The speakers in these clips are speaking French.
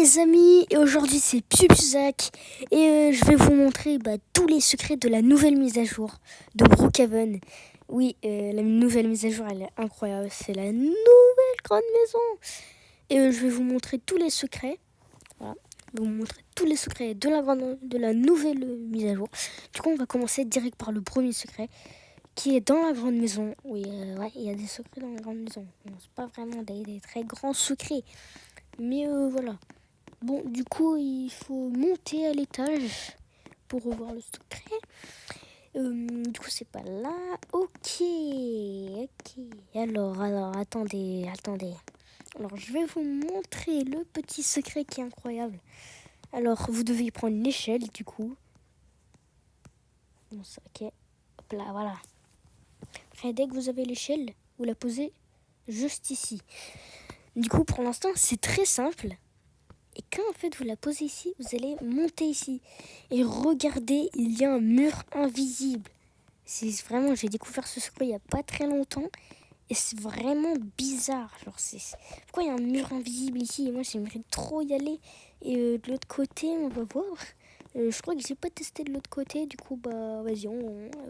les amis, et aujourd'hui c'est Pupzac et je vais vous montrer tous les secrets de la nouvelle mise à jour de Brookhaven. Oui, la nouvelle mise à jour elle est incroyable, c'est la nouvelle grande maison. Et je vais vous montrer tous les secrets. Voilà, je vais vous montrer tous les secrets de la nouvelle mise à jour. Du coup on va commencer direct par le premier secret qui est dans la grande maison. Oui, ouais, il y a des secrets dans la grande maison. Bon, c'est pas vraiment des très grands secrets. Mais voilà. Bon, du coup, il faut monter à l'étage pour revoir le secret. Du coup, c'est pas là. Ok. Alors, attendez. Alors, je vais vous montrer le petit secret qui est incroyable. Alors, vous devez prendre l'échelle, du coup. Bon, ça, ok. Hop là, voilà. Après, dès que vous avez l'échelle, vous la posez juste ici. Du coup, pour l'instant, c'est très simple. Et quand en fait vous la posez ici, vous allez monter ici. Et regardez, il y a un mur invisible. C'est vraiment, j'ai découvert ce secret il n'y a pas très longtemps. Et c'est vraiment bizarre. Genre, pourquoi il y a un mur invisible ici? Et moi, j'aimerais trop y aller. Et de l'autre côté, on va voir. Je crois que j'ai pas testé de l'autre côté. Du coup, vas-y,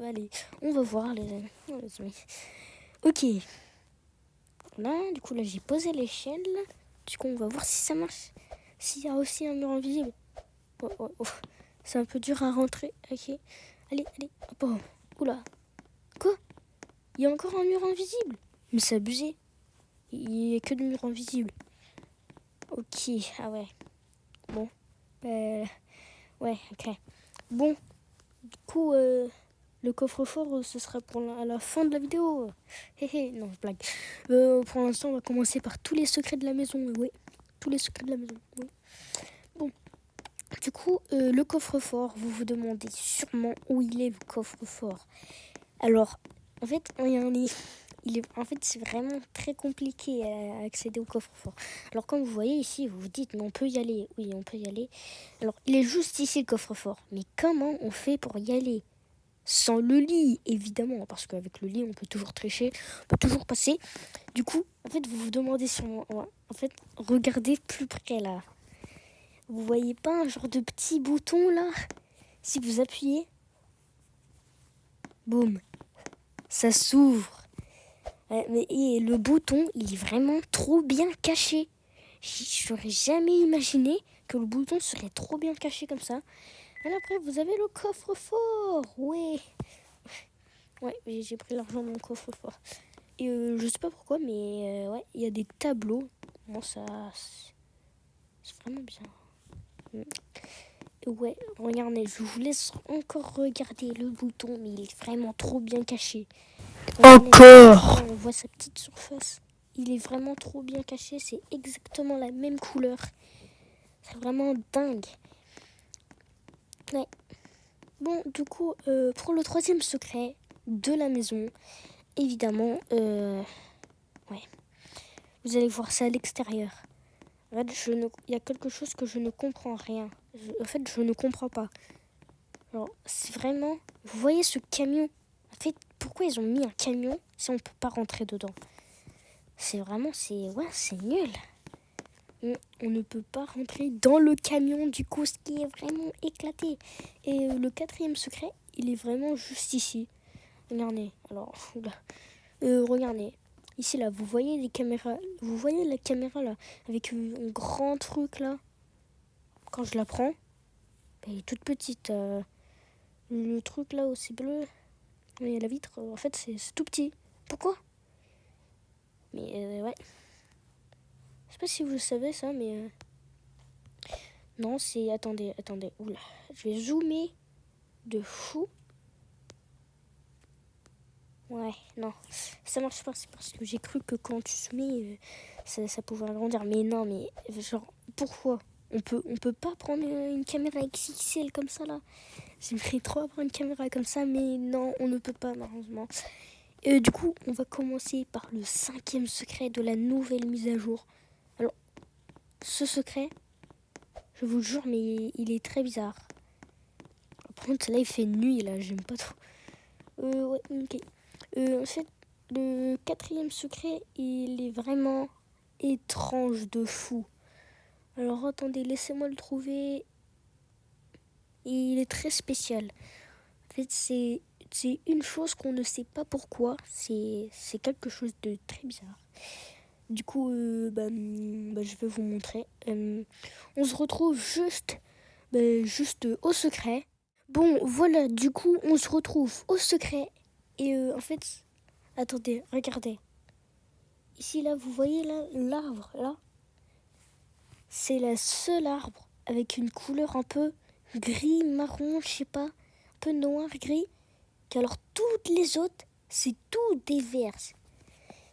allez, on va voir les amis. Ok. Là, du coup, là, j'ai posé l'échelle. Du coup, on va voir si ça marche. S'il y a aussi un mur invisible. Oh. C'est un peu dur à rentrer. Ok. Allez. Hop, oh. Oula. Quoi? Il y a encore un mur invisible? Mais c'est abusé. Il n'y a que de murs invisibles. Ok. Ah ouais. Bon. Ouais, ok. Bon. Du coup, le coffre-fort, ce sera à la fin de la vidéo. Non, je blague. Pour l'instant, on va commencer par tous les secrets de la maison. Oui. Tous les secrets de la maison. Oui. Bon. Du coup, le coffre-fort, vous vous demandez sûrement où il est le coffre-fort. Alors, en fait, en fait, c'est vraiment très compliqué à accéder au coffre-fort. Alors, comme vous voyez ici, vous vous dites, mais on peut y aller. Oui, on peut y aller. Alors, il est juste ici le coffre-fort. Mais comment on fait pour y aller? Sans le lit, évidemment, parce qu'avec le lit, on peut toujours tricher, on peut toujours passer. Du coup, en fait, vous vous demandez sûrement, en fait, regardez plus près là. Vous voyez pas un genre de petit bouton là? Si vous appuyez, boum, ça s'ouvre. Et le bouton, il est vraiment trop bien caché. J'aurais jamais imaginé que le bouton serait trop bien caché comme ça. Et après, vous avez le coffre-fort. Ouais, j'ai pris l'argent de mon coffre-fort. Et je sais pas pourquoi, mais ouais, il y a des tableaux. Bon, c'est vraiment bien. Ouais, regardez, je vous laisse encore regarder le bouton, mais il est vraiment trop bien caché. Encore! On voit sa petite surface. Il est vraiment trop bien caché, c'est exactement la même couleur. C'est vraiment dingue. Ouais. Bon, du coup, pour le troisième secret de la maison, évidemment, ouais. Vous allez voir ça à l'extérieur. En fait, il y a quelque chose que je ne comprends rien. Je ne comprends pas. Alors, c'est vraiment... Vous voyez ce camion? En fait, pourquoi ils ont mis un camion si on ne peut pas rentrer dedans? C'est nul. On ne peut pas rentrer dans le camion, du coup, ce qui est vraiment éclaté. Et le quatrième secret, il est vraiment juste ici. Regardez, alors, regardez. Ici, là, vous voyez les caméras. Vous voyez la caméra, là, avec un grand truc, là. Quand je la prends, elle est toute petite. Le truc, là, où c'est bleu, il y a la vitre, en fait, c'est tout petit. Pourquoi? Mais, ouais. Je sais pas si vous savez ça, mais... Non, c'est... Attendez. Oula, je vais zoomer de fou. Ouais, non, ça marche pas, c'est parce que j'ai cru que quand tu zoomais, ça pouvait agrandir. Mais non, mais genre, pourquoi on peut pas prendre une caméra XXL comme ça, là? J'aimerais trop avoir une caméra comme ça, mais non, on ne peut pas, malheureusement. Du coup, on va commencer par le cinquième secret de la nouvelle mise à jour. Alors, ce secret, je vous le jure, mais il est très bizarre. Par contre, là, il fait nuit, là, j'aime pas trop. Ouais, ok. En fait, le quatrième secret, il est vraiment étrange de fou. Alors attendez, laissez-moi le trouver. Et il est très spécial. En fait, c'est une chose qu'on ne sait pas pourquoi. C'est quelque chose de très bizarre. Du coup, je vais vous montrer. On se retrouve juste au secret. Bon, voilà, du coup, on se retrouve au secret. Et en fait, attendez, regardez. Ici, là, vous voyez là, l'arbre, là? C'est la seule arbre avec une couleur un peu gris, marron, je sais pas, un peu noir, gris. Alors toutes les autres, c'est tout des verts.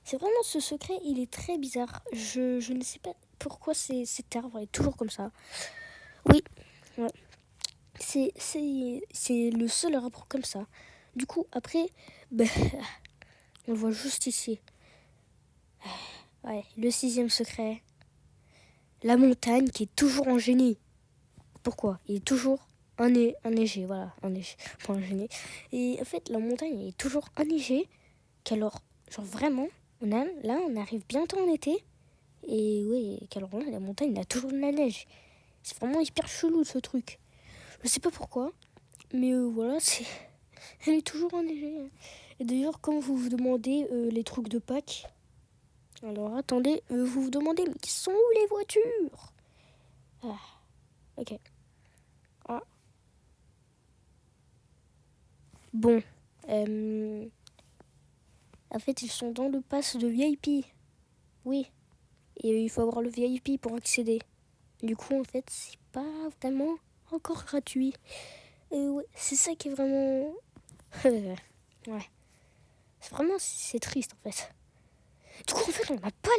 C'est vraiment ce secret, il est très bizarre. Je ne sais pas pourquoi cet arbre est toujours comme ça. Oui, ouais. C'est le seul arbre comme ça. Du coup, après, on le voit juste ici. Ouais, le 6e secret. La montagne qui est toujours enchaînée. Pourquoi? Il est toujours enneigé, voilà, enneigé, pas enchaîné. Et en fait, la montagne est toujours enneigée. Qu'alors, genre vraiment, on arrive bientôt en été. Et oui, qu'alors là, la montagne a toujours de la neige. C'est vraiment hyper chelou ce truc. Je sais pas pourquoi, mais voilà, elle est toujours enneigée. Et d'ailleurs, quand vous vous demandez les trucs de Pâques, alors attendez, vous vous demandez, mais qui sont où les voitures? Ah, ok. Ah. Bon, en fait, ils sont dans le pass de VIP. Oui, et il faut avoir le VIP pour accéder. Du coup, en fait, c'est pas vraiment encore gratuit. Ouais, c'est ça qui est vraiment... ouais. C'est triste, en fait. Du coup, en fait, on n'a pas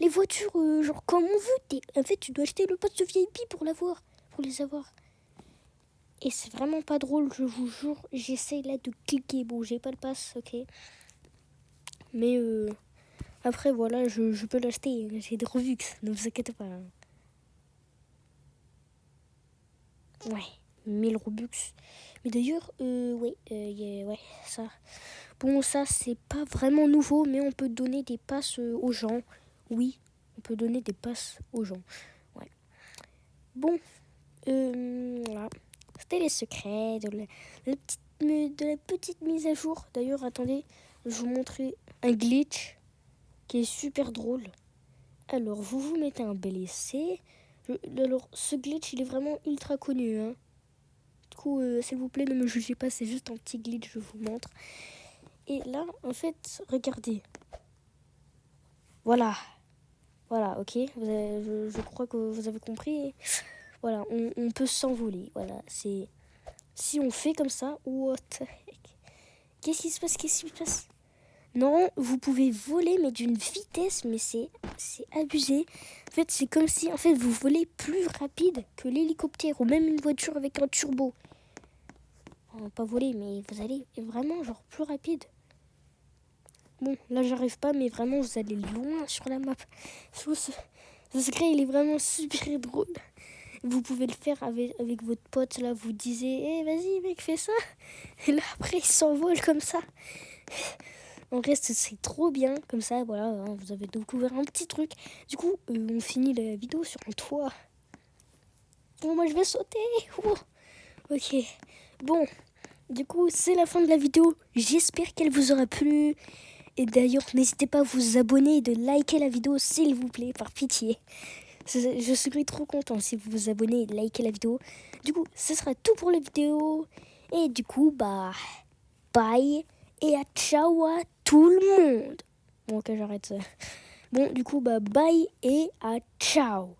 les voitures genre comme on veut. En fait, tu dois acheter le pass de VIP pour l'avoir, pour les avoir. Et c'est vraiment pas drôle, je vous jure. J'essaye là de cliquer. Bon, j'ai pas le pass, ok. Mais après, voilà, je peux l'acheter. J'ai des Robux, ne vous inquiétez pas. Ouais, 1000 Robux. Mais d'ailleurs, ouais, ouais, ça. Bon, ça, c'est pas vraiment nouveau, mais on peut donner des passes aux gens. Oui, on peut donner des passes aux gens. Ouais. Bon, voilà. C'était les secrets de la petite mise à jour. D'ailleurs, attendez, je vais vous montrer un glitch qui est super drôle. Alors, vous mettez un bel essai. Alors, ce glitch, il est vraiment ultra connu. Hein. Du coup, s'il vous plaît, ne me jugez pas, c'est juste un petit glitch, je vous montre. Et là, en fait, regardez. Voilà. Voilà, ok. Je crois que vous avez compris. Voilà, on peut s'envoler. Voilà, c'est... Si on fait comme ça, what the heck? Qu'est-ce qui se passe? Qu'est-ce qui se passe? Non, vous pouvez voler, mais d'une vitesse, mais c'est abusé. En fait, c'est comme si en fait, vous volez plus rapide que l'hélicoptère ou même une voiture avec un turbo. Enfin, pas voler, mais vous allez vraiment genre plus rapide. Bon, là, j'arrive pas, mais vraiment, vous allez loin sur la map. Ce secret, il est vraiment super drôle. Vous pouvez le faire avec votre pote, là, vous disiez, vas-y, mec, fais ça. Et là, après, il s'envole comme ça. En vrai, c'est trop bien, comme ça, voilà, hein, vous avez découvert un petit truc. Du coup, on finit la vidéo sur un toit. Bon, moi, je vais sauter. Oh, ok, bon, du coup, c'est la fin de la vidéo. J'espère qu'elle vous aura plu. Et d'ailleurs, n'hésitez pas à vous abonner et de liker la vidéo, s'il vous plaît, par pitié. Je serai trop content si vous vous abonnez et likez la vidéo. Du coup, ce sera tout pour la vidéo. Et du coup, bye et à ciao à tout le monde. Bon, ok, j'arrête ça. Bon, du coup, bye et à ciao.